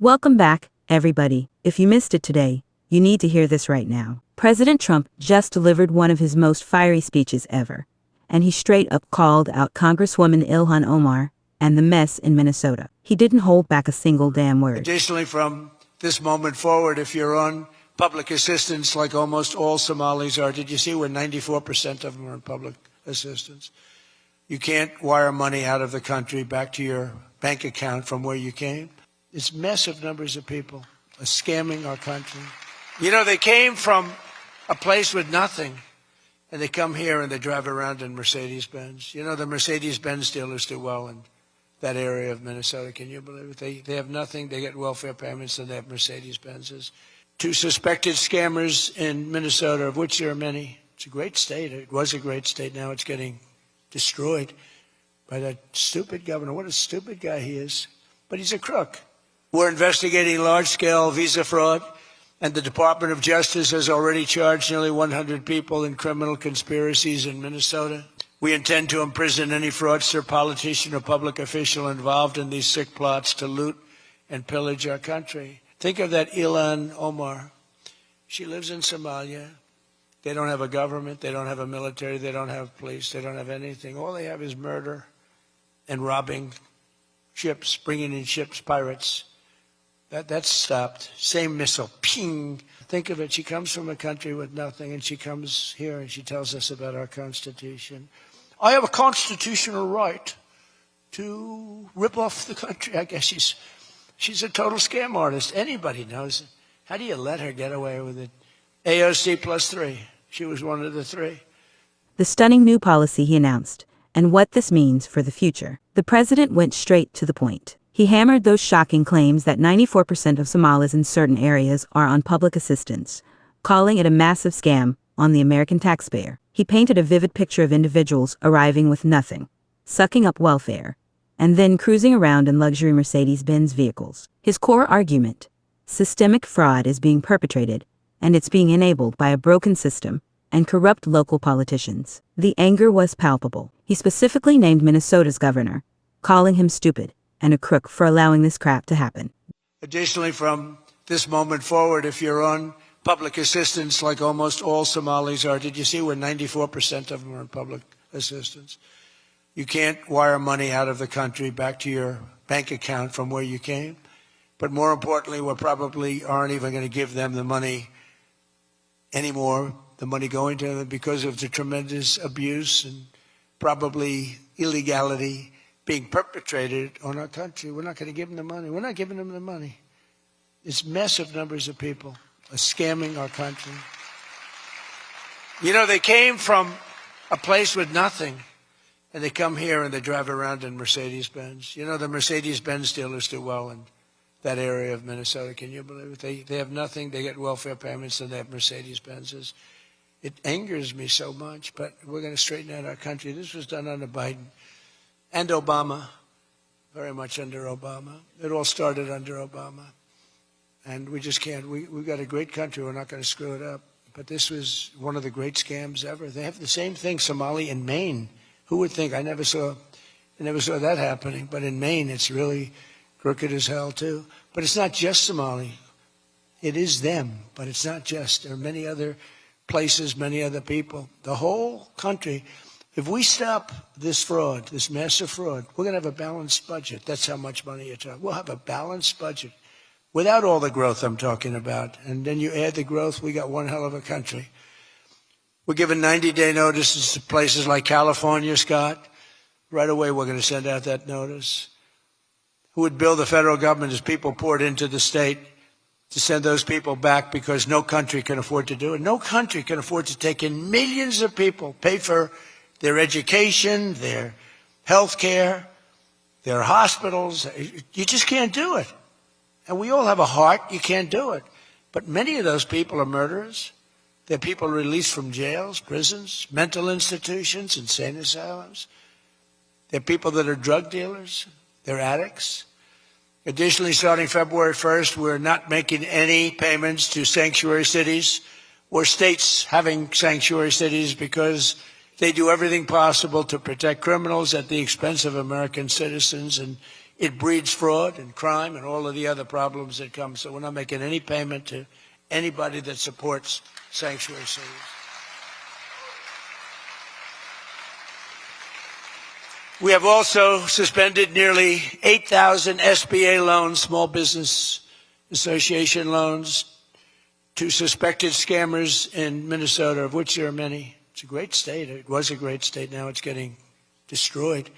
Welcome back, everybody. If you missed it today, you need to hear this right now. President Trump just delivered one of his most fiery speeches ever, and he straight up called out Congresswoman Ilhan Omar and the mess in Minnesota. He didn't hold back a single damn word. Additionally, from this moment forward, if you're on public assistance like almost all Somalis are, did you see where 94% of them are on public assistance? You can't wire money out of the country back to your bank account from where you came. It's massive numbers of people are scamming our country. You know, they came from a place with nothing, and they come here and they drive around in Mercedes-Benz. You know, the Mercedes-Benz dealers do well in that area of Minnesota. Can you believe it? They have nothing. They get welfare payments, and they have Mercedes-Benzes. 2 suspected scammers in Minnesota, of which there are many. It's a great state. It was a great state. Now it's getting destroyed by that stupid governor. What a stupid guy he is. But he's a crook. We're investigating large-scale visa fraud, and the Department of Justice has already charged nearly 100 people in criminal conspiracies in Minnesota. We intend to imprison any fraudster, politician, or public official involved in these sick plots to loot and pillage our country. Think of that Ilhan Omar. She lives in Somalia. They don't have a government. They don't have a military. They don't have police. They don't have anything. All they have is murder and robbing ships, bringing in ships, pirates. That's stopped. Same missile, ping. Think of it. She comes from a country with nothing, and she comes here and she tells us about our Constitution. I have a constitutional right to rip off the country. I guess she's a total scam artist. Anybody knows it. How do you let her get away with it? AOC +3. She was one of the 3. The stunning new policy he announced, and what this means for the future. The president went straight to the point. He hammered those shocking claims that 94% of Somalis in certain areas are on public assistance, calling it a massive scam on the American taxpayer. He painted a vivid picture of individuals arriving with nothing, sucking up welfare, and then cruising around in luxury Mercedes-Benz vehicles. His core argument: systemic fraud is being perpetrated, and it's being enabled by a broken system and corrupt local politicians. The anger was palpable. He specifically named Minnesota's governor, calling him stupid and a crook for allowing this crap to happen. Additionally, from this moment forward, if you're on public assistance like almost all Somalis are, did you see where 94% of them are on public assistance? You can't wire money out of the country back to your bank account from where you came. But more importantly, we probably aren't even going to give them the money anymore, the money going to them, because of the tremendous abuse and probably illegality being perpetrated on our country. We're not going to give them the money. We're not giving them the money. It's massive numbers of people are scamming our country. You know, they came from a place with nothing, and they come here and they drive around in Mercedes-Benz. You know, the Mercedes-Benz dealers do well in that area of Minnesota. Can you believe it? They have nothing. They get welfare payments, and they have Mercedes-Benzes. It angers me so much, but we're going to straighten out our country. This was done under Biden and Obama, very much under Obama. It all started under Obama. And we just can't. We've got a great country. We're not going to screw it up. But this was one of the great scams ever. They have the same thing, Somali in Maine. Who would think? I never saw that happening. But in Maine, it's really crooked as hell, too. But it's not just Somali. It is them, but it's not just. There are many other places, many other people. The whole country. If we stop this fraud, this massive fraud, we're going to have a balanced budget. That's how much money you're talking. We'll have a balanced budget without all the growth I'm talking about. And then you add the growth, we got one hell of a country. We're giving 90-day notices to places like California, Scott. Right away, we're going to send out that notice. Who would bill the federal government as people poured into the state to send those people back, because no country can afford to do it. No country can afford to take in millions of people, pay for their education, their health care, their hospitals. You just can't do it. And we all have a heart. You can't do it. But many of those people are murderers. They're people released from jails, prisons, mental institutions, insane asylums. They're people that are drug dealers. They're addicts. Additionally, starting February 1st, we're not making any payments to sanctuary cities or states having sanctuary cities, because they do everything possible to protect criminals at the expense of American citizens. And it breeds fraud and crime and all of the other problems that come. So we're not making any payment to anybody that supports sanctuary cities. We have also suspended nearly 8,000 SBA loans, Small Business Association loans, to suspected scammers in Minnesota, of which there are many. It's a great state. It was a great state. Now it's getting destroyed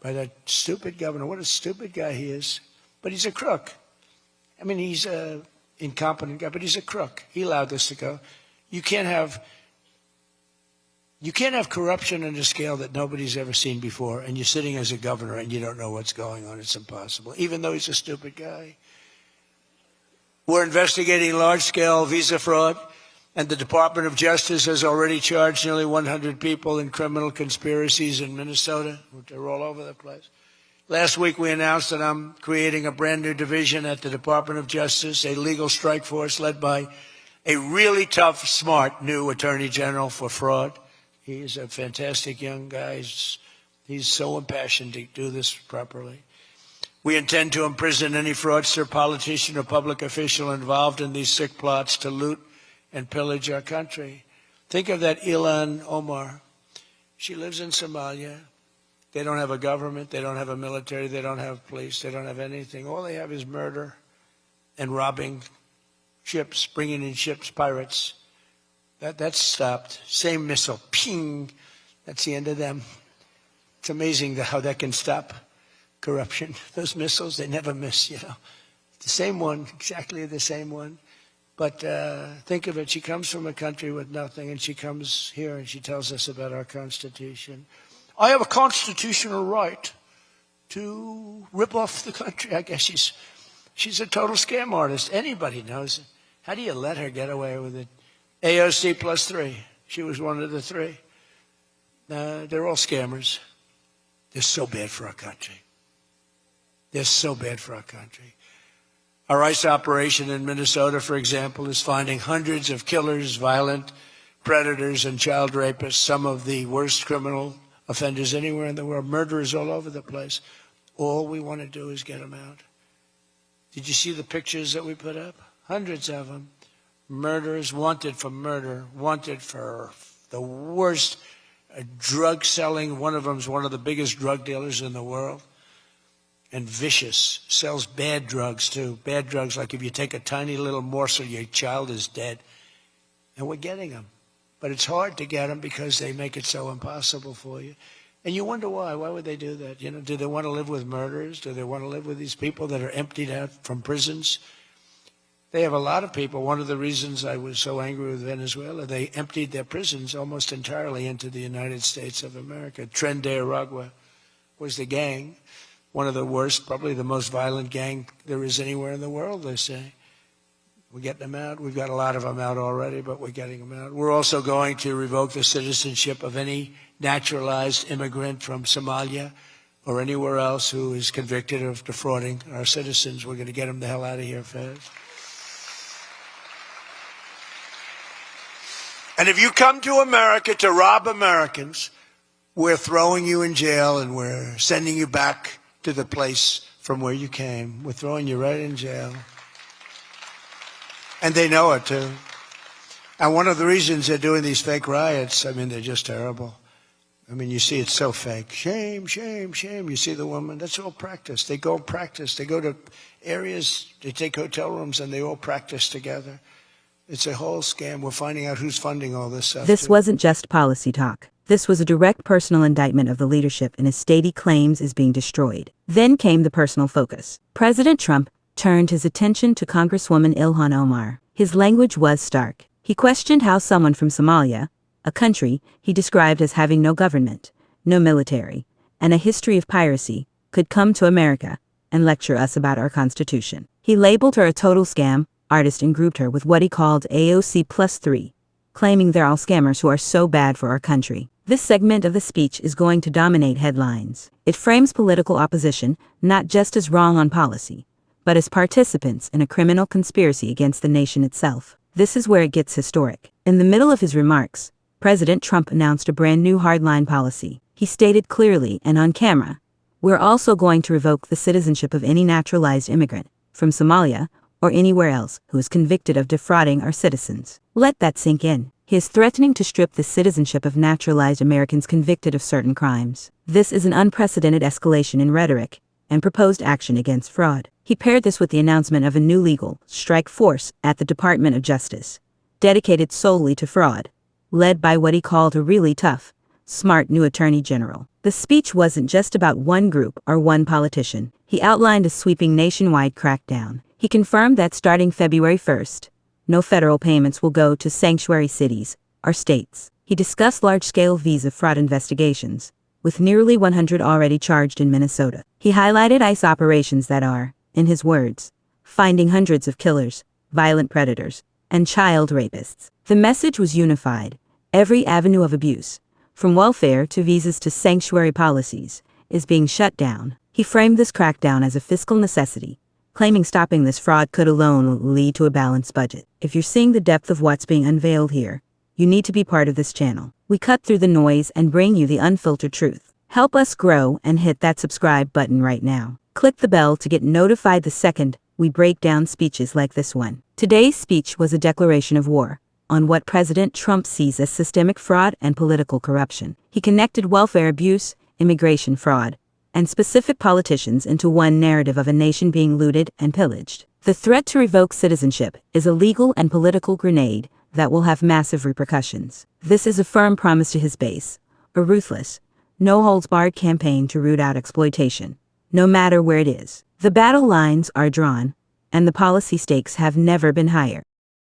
by that stupid governor. What a stupid guy he is. But he's a crook. I mean, he's an incompetent guy, but he's a crook. He allowed this to go. You can't have corruption on a scale that nobody's ever seen before, and you're sitting as a governor and you don't know what's going on. It's impossible, even though he's a stupid guy. We're investigating large-scale visa fraud, and the Department of Justice has already charged nearly 100 people in criminal conspiracies in Minnesota. They're all over the place. Last week we announced that I'm creating a brand new division at the Department of Justice, a legal strike force led by a really tough, smart new Attorney General for fraud. He's a fantastic young guy. He's so impassioned to do this properly. We intend to imprison any fraudster, politician, or public official involved in these sick plots to loot and pillage our country. Think of that Ilan Omar. She lives in Somalia. They don't have a government. They don't have a military. They don't have police. They don't have anything. All they have is murder and robbing ships, bringing in ships, pirates. That's stopped. Same missile, ping. That's the end of them. It's amazing how that can stop corruption. Those missiles, they never miss, The same one, exactly the same one. But think of it, she comes from a country with nothing, and she comes here and she tells us about our Constitution. I have a constitutional right to rip off the country. I guess she's a total scam artist. Anybody knows it. How do you let her get away with it? AOC +3. She was one of the three. They're all scammers. They're so bad for our country. They're so bad for our country. Our ICE operation in Minnesota, for example, is finding hundreds of killers, violent predators, and child rapists, some of the worst criminal offenders anywhere in the world, murderers all over the place. All we want to do is get them out. Did you see the pictures that we put up? Hundreds of them. Murderers wanted for murder, wanted for the worst drug selling. One of them is one of the biggest drug dealers in the world. And vicious, sells bad drugs too. Bad drugs, like if you take a tiny little morsel, your child is dead. And we're getting them. But it's hard to get them because they make it so impossible for you. And you wonder why. Why would they do that? Do they want to live with murderers? Do they want to live with these people that are emptied out from prisons? They have a lot of people. One of the reasons I was so angry with Venezuela, they emptied their prisons almost entirely into the United States of America. Tren de Aragua was the gang. One of the worst, probably the most violent gang there is anywhere in the world, they say. We're getting them out. We've got a lot of them out already, but we're getting them out. We're also going to revoke the citizenship of any naturalized immigrant from Somalia or anywhere else who is convicted of defrauding our citizens. We're going to get them the hell out of here fast. And if you come to America to rob Americans, we're throwing you in jail and we're sending you back to the place from where you came. We're throwing you right in jail. And they know it, too. And one of the reasons they're doing these fake riots, they're just terrible. You see it's so fake. Shame, shame, shame. You see the woman? That's all practice. They go practice. They go to areas, they take hotel rooms, and they all practice together. It's a whole scam. We're finding out who's funding all this stuff. This wasn't just policy talk. This was a direct personal indictment of the leadership in a state he claims is being destroyed. Then came the personal focus. President Trump turned his attention to Congresswoman Ilhan Omar. His language was stark. He questioned how someone from Somalia, a country he described as having no government, no military, and a history of piracy, could come to America and lecture us about our Constitution. He labeled her a total scam artist and grouped her with what he called AOC +3, claiming they're all scammers who are so bad for our country. This segment of the speech is going to dominate headlines. It frames political opposition not just as wrong on policy, but as participants in a criminal conspiracy against the nation itself. This is where it gets historic. In the middle of his remarks, President Trump announced a brand new hardline policy. He stated clearly and on camera, We're also going to revoke the citizenship of any naturalized immigrant from Somalia or anywhere else who is convicted of defrauding our citizens. Let that sink in. He is threatening to strip the citizenship of naturalized Americans convicted of certain crimes. This is an unprecedented escalation in rhetoric and proposed action against fraud. He paired this with the announcement of a new legal strike force at the Department of Justice, dedicated solely to fraud, led by what he called a really tough, smart new Attorney General. The speech wasn't just about one group or one politician. He outlined a sweeping nationwide crackdown. He confirmed that starting February 1st, no federal payments will go to sanctuary cities or states. He discussed large-scale visa fraud investigations, with nearly 100 already charged in Minnesota. He highlighted ICE operations that are, in his words, finding hundreds of killers, violent predators, and child rapists. The message was unified. Every avenue of abuse, from welfare to visas to sanctuary policies, is being shut down. He framed this crackdown as a fiscal necessity, claiming stopping this fraud could alone lead to a balanced budget. If you're seeing the depth of what's being unveiled here, you need to be part of this channel. We cut through the noise and bring you the unfiltered truth. Help us grow and hit that subscribe button right now. Click the bell to get notified the second we break down speeches like this one. Today's speech was a declaration of war on what President Trump sees as systemic fraud and political corruption. He connected welfare abuse, immigration fraud, and specific politicians into one narrative of a nation being looted and pillaged. The threat to revoke citizenship is a legal and political grenade that will have massive repercussions. This is a firm promise to his base, a ruthless, no-holds-barred campaign to root out exploitation, no matter where it is. The battle lines are drawn, and the policy stakes have never been higher.